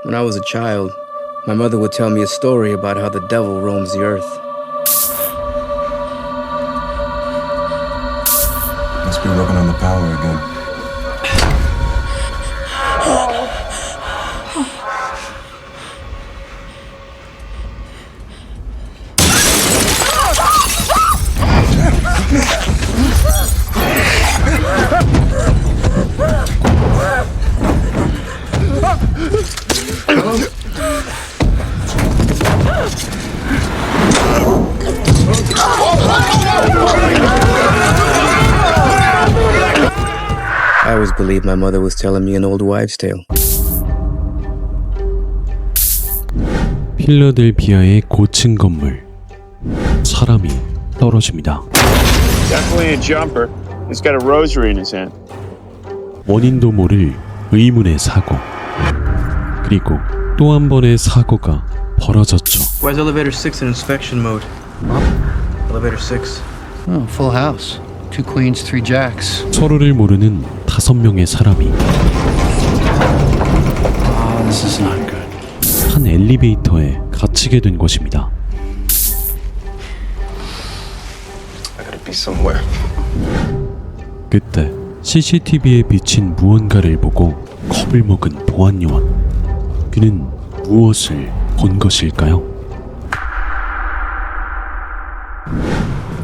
When I was a child, my mother would tell me a story about how the devil roams the earth. Must be working on the power again. I always believed my mother was telling me an old wives' tale. 필라델피아의 고층 건물. 사람이 떨어집니다. Definitely a jumper. He's got a rosary in his hand. 원인도 모를 의문의 사고. 그리고 또 한 번의 사고가 벌어졌죠. Why is elevator 6 in inspection mode? Elevator 6. Oh, full house. 2 queens, 3 jacks. 서로를 모르는 5명의 사람이 This is not good. 한 엘리베이터에 갇히게 된 것입니다. I gotta be somewhere. 그때 CCTV에 비친 무언가를 보고 겁을 먹은 보안 요원. 그는 무엇을 본 것일까요?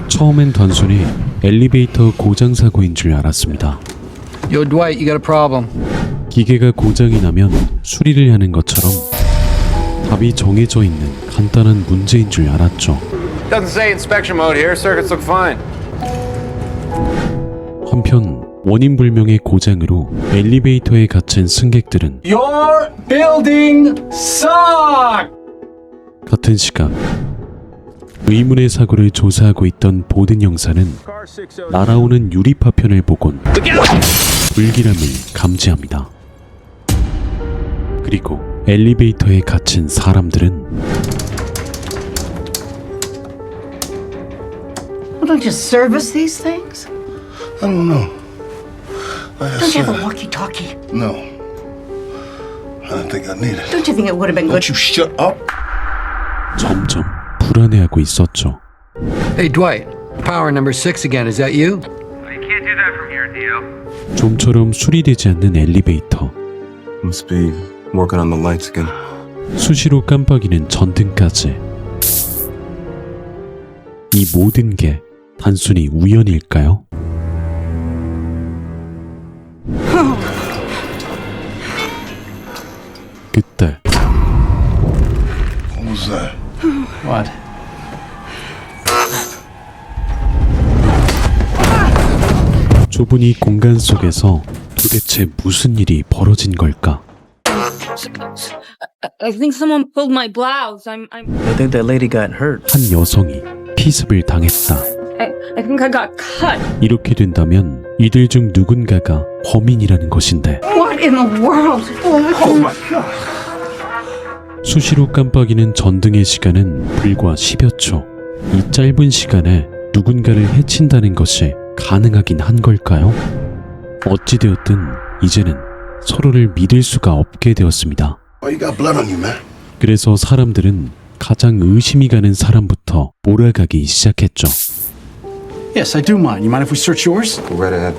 처음엔 단순히 엘리베이터 고장 사고인 줄 알았습니다. Yo, Dwight, you got a problem. 기계가 고장이 나면 수리를 하는 것처럼 답이 정해져 있는 간단한 문제인 줄 알았죠. Doesn't say inspection mode here. Circuits look fine. 한편 원인 불명의 고장으로 엘리베이터에 갇힌 승객들은 Your building sucks! 같은 시각 의문의 사고를 조사하고 있던 보든 형사는 날아오는 유리 파편을 보곤 불길함을 감지합니다. 그리고 엘리베이터에 갇힌 사람들은 Well, don't you service these things? I don't know. Don't you have a walkie-talkie? No. I don't think I need it. Don't you think it would have been good? Don't you shut up? 점점 불안해하고 있었죠. Hey, Dwight. Power number 6 again. Is that you? You can't do that from here, Theo. 좀처럼 수리되지 않는 엘리베이터. Must be working on the lights again. 수시로 깜빡이는 전등까지. 이 모든 게 단순히 우연일까요? 그때 What was that? What? 좁은 이 공간 속에서 도대체 무슨 일이 벌어진 걸까? I think someone pulled my blouse. I'm I think that lady got hurt. 한 여성이 피습을 당했다. I think I got cut. 이렇게 된다면 이들 중 누군가가 범인이라는 것인데 What in the world? Oh my God. 수시로 깜빡이는 전등의 시간은 불과 10여 초. 이 짧은 시간에 누군가를 해친다는 것이 가능하긴 한 걸까요? 어찌되었든 이제는 서로를 믿을 수가 없게 되었습니다. Why you got blood on you, man? 그래서 사람들은 가장 의심이 가는 사람부터 몰아가기 시작했죠. Yes, I do mind. You mind if we search yours? Go right ahead.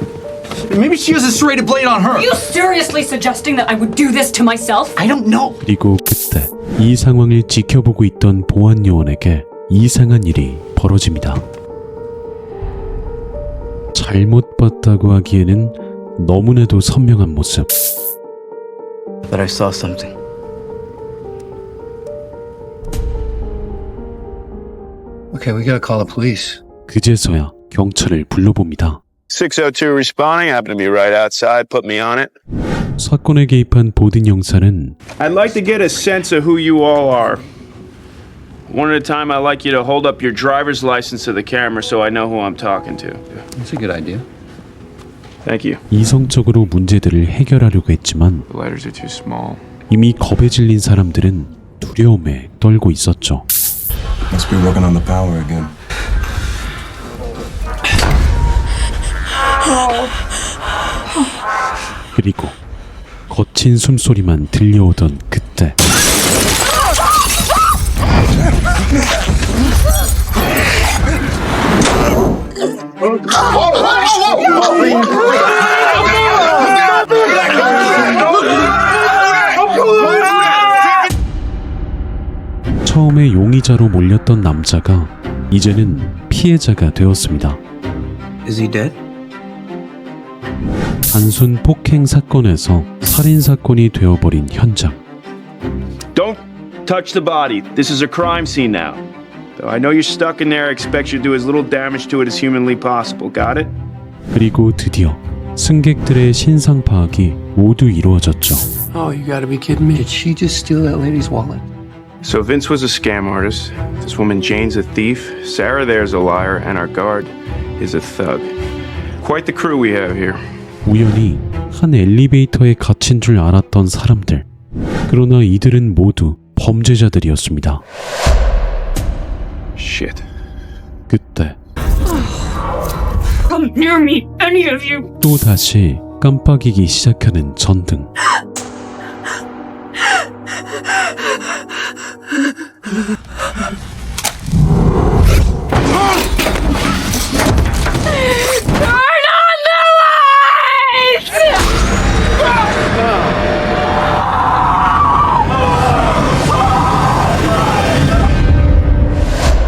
Maybe she has a serrated blade on her. Are you seriously suggesting that I would do this to myself? I don't know. 그리고 그때 이 상황을 지켜보고 있던 보안 요원에게 이상한 일이 벌어집니다. 잘못 봤다고 하기에는 너무나도 선명한 모습. That I saw something. Okay, we gotta call the police. 그제서야 경찰을 불러봅니다. 602 responding. Happened to be right outside. Put me on it. 사건에 개입한 보든 형사는 I'd like to get a sense of who you all are. One at a time, I'd like you to hold up your driver's license to the camera so I know who I'm talking to. That's a good idea. Thank you. 이성적으로 문제들을 해결하려고 했지만 The letters are too small. 이미 겁에 질린 사람들은 두려움에 떨고 있었죠. Must be working on the power again. 그리고 거친 숨소리만 들려오던 그때 처음에 용의자로 몰렸던 남자가 이제는 피해자가 되었습니다. Is he dead? 단순 폭행 사건에서 살인 사건이 되어버린 현장. Don't touch the body. This is a crime scene now. Though I know you're stuck in there, I expect you to do as little damage to it as humanly possible. Got it? 그리고 드디어 승객들의 신상 파악이 모두 이루어졌죠. Oh, you gotta be kidding me. Did she just steal that lady's wallet? So Vince was a scam artist. This woman Jane's a thief. Sarah there's a liar, and our guard is a thug. Quite the crew we have here. 우연히 한 엘리베이터에 갇힌 줄 알았던 사람들. 그러나 이들은 모두 범죄자들이었습니다. Shit. 그때 Come near me, any of you. 또 다시 깜빡이기 시작하는 전등.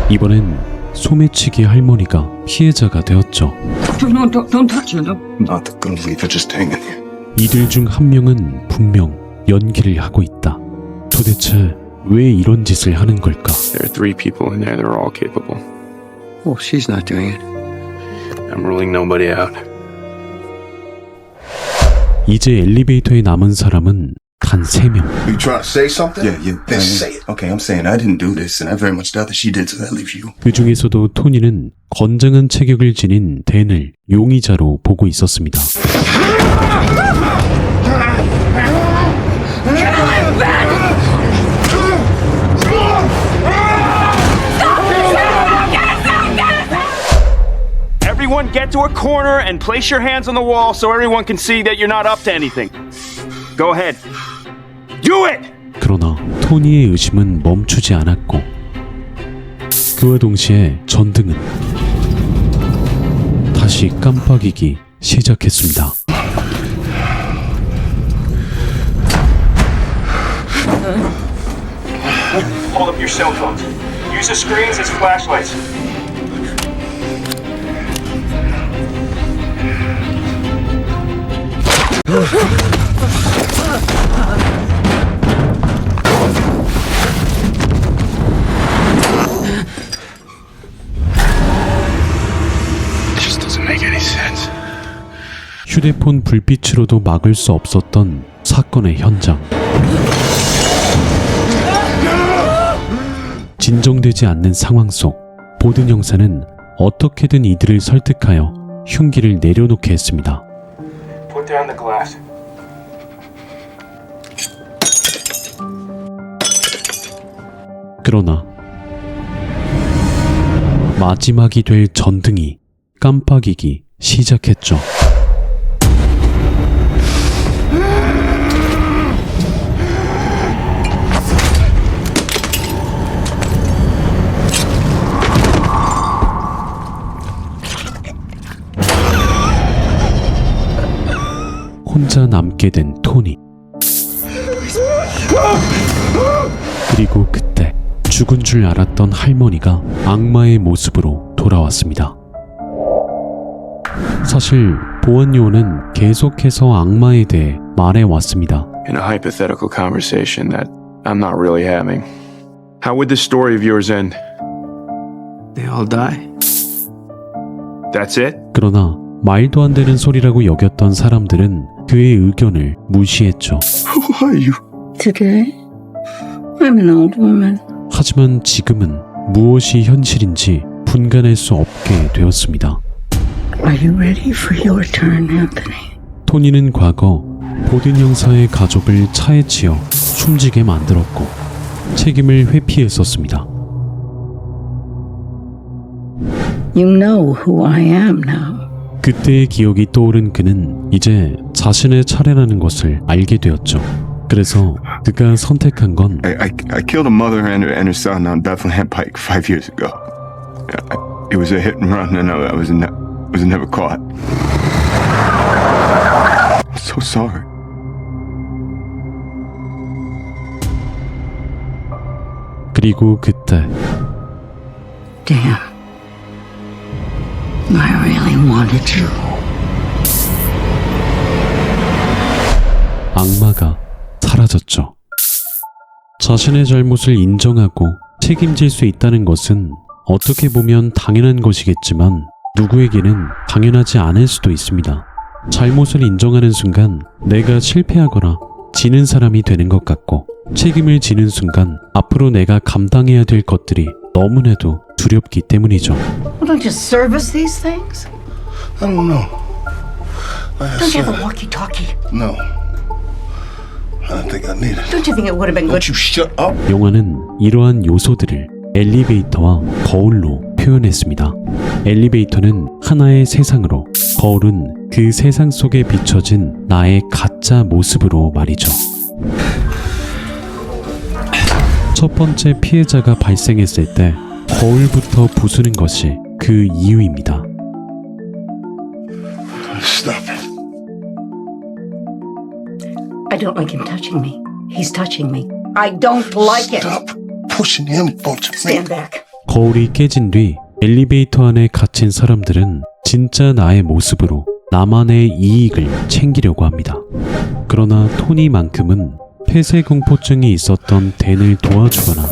이번엔 소매치기 할머니가 피해자가 되었죠. No, don't touch her. I'm not gonna leave her just hanging here. 이들 중 한 명은 분명 연기를 하고 있다. 도대체 왜 이런 짓을 하는 걸까? There are 3 people in there. They're all capable. Oh, she's not doing it. I'm ruling nobody out. 이제 엘리베이터에 남은 사람은 단 3명. You trying to say something? Yeah. Then say it. Okay, I'm saying I didn't do this, and I very much doubt that she did, so that leaves you. 그 중에서도 토니는 건장한 체격을 지닌 댄을 용의자로 보고 있었습니다. Everyone get to a corner and place your hands on the wall so everyone can see that you're not up to anything. Go ahead. Do it! 그러나 토니의 의심은 멈추지 않았고 그와 동시에 전등은 다시 깜빡이기 시작했습니다. Hold up your cell phones. Use the screens as flashlights. Just doesn't make any sense. 휴대폰 불빛으로도 막을 수 없었던 사건의 현장. 진정되지 않는 상황 속 보든 형사는 어떻게든 이들을 설득하여 흉기를 내려놓게 했습니다. Put down the glass. 그러나 마지막이 될 전등이 깜빡이기 시작했죠. 혼자 남게 된 토니. 그리고 그때 죽은 줄 알았던 할머니가 악마의 모습으로 돌아왔습니다. 사실 보안 요원은 계속해서 악마에 대해 말해왔습니다. In a hypothetical conversation that I'm not really having. How would this story of yours end? They all die. That's it? 그러나 말도 안 되는 소리라고 여겼던 사람들은 그의 의견을 무시했죠. Who are you? Today, I'm an old woman. 하지만 지금은 무엇이 현실인지 분간할 수 없게 되었습니다. Are you ready for your turn, Anthony? 토니는 과거 보든 형사의 가족을 차에 치여 숨지게 만들었고 책임을 회피했었습니다. You know who I am now. 그때의 기억이 떠오른 그는 이제 자신의 차례라는 것을 알게 되었죠. 그래서 그가 선택한 건 I killed a mother and her son on Bethlehem Pike 5 years ago. It was a hit and run, and I was never caught. I'm so sorry. 그리고 그때 Damn. I really wanted you. 악마가 사라졌죠. 자신의 잘못을 인정하고 책임질 수 있다는 것은 어떻게 보면 당연한 것이겠지만 누구에게는 당연하지 않을 수도 있습니다. 잘못을 인정하는 순간 내가 실패하거나 지는 사람이 되는 것 같고 책임을 지는 순간 앞으로 내가 감당해야 될 것들이 너무나도 두렵기 때문이죠. Well, don't you service these things? I don't know. Don't you have a walkie-talkie? No. I don't think I need it. Don't you think it would have been good? Don't you shut up. 영화는 이러한 요소들을 엘리베이터와 거울로 표현했습니다. 엘리베이터는 하나의 세상으로, 거울은 그 세상 속에 비춰진 나의 가짜 모습으로 말이죠. 첫 번째 피해자가 발생했을 때 거울부터 부수는 것이 그 이유입니다. Stop it. I don't like him touching me. He's touching me. I don't like it. Stop pushing him, won't you? Stand back. 거울이 깨진 뒤 엘리베이터 안에 갇힌 사람들은 진짜 나의 모습으로 나만의 이익을 챙기려고 합니다. 그러나 토니만큼은 폐쇄공포증이 있었던 댄을 도와주거나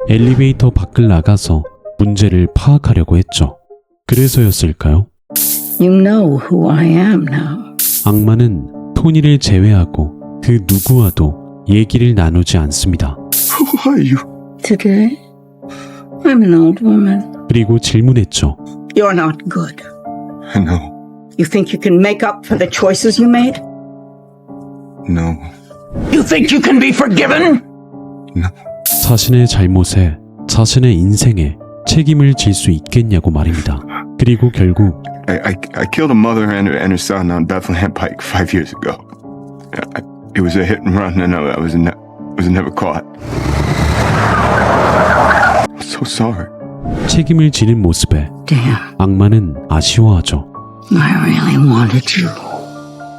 엘리베이터 밖을 나가서 문제를 파악하려고 했죠. 그래서였을까요? You know who I am now. 악마는 토니를 제외하고 그 누구와도 얘기를 나누지 않습니다. Who are you? Today, I'm an old woman. 그리고 질문했죠. You're not good. I know. You think you can make up for the choices you made? No. You think you can be forgiven? No. 자신의 잘못에, 자신의 인생에 책임을 질 수 있겠냐고 말입니다. 그리고 결국 I killed a mother and her son on Bethlehem Pike 5 years ago. It was a hit and run, and I was never caught. I'm so sorry. 책임을 지는 모습에 Damn. 악마는 아쉬워하죠. I really wanted you.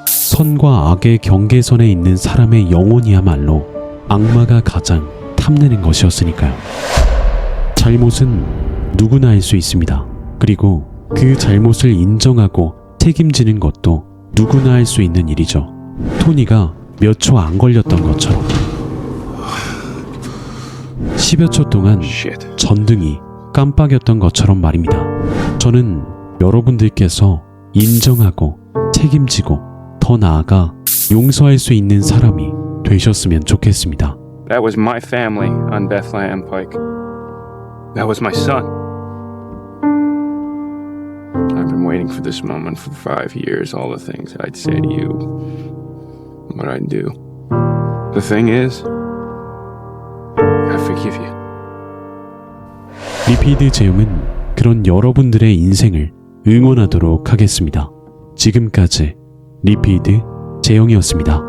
선과 악의 경계선에 있는 사람의 영혼이야말로 악마가 가장 탐내는 것이었으니까요. 잘못은 누구나 할 수 있습니다. 그리고 그 잘못을 인정하고 책임지는 것도 누구나 할 수 있는 일이죠. 토니가 몇 초 안 걸렸던 것처럼 10여 초 동안 전등이 깜빡였던 것처럼 말입니다. 저는 여러분들께서 인정하고 책임지고 더 나아가 용서할 수 있는 사람이 되셨으면 좋겠습니다. That was my family on Bethlehem Pike. That was my son. I've been waiting for this moment for 5 years, all the things I'd say to you, what I'd do. The thing is, I forgive you. 리피드 제용은 그런 여러분들의 인생을 응원하도록 하겠습니다. 지금까지 리피드 제용이었습니다.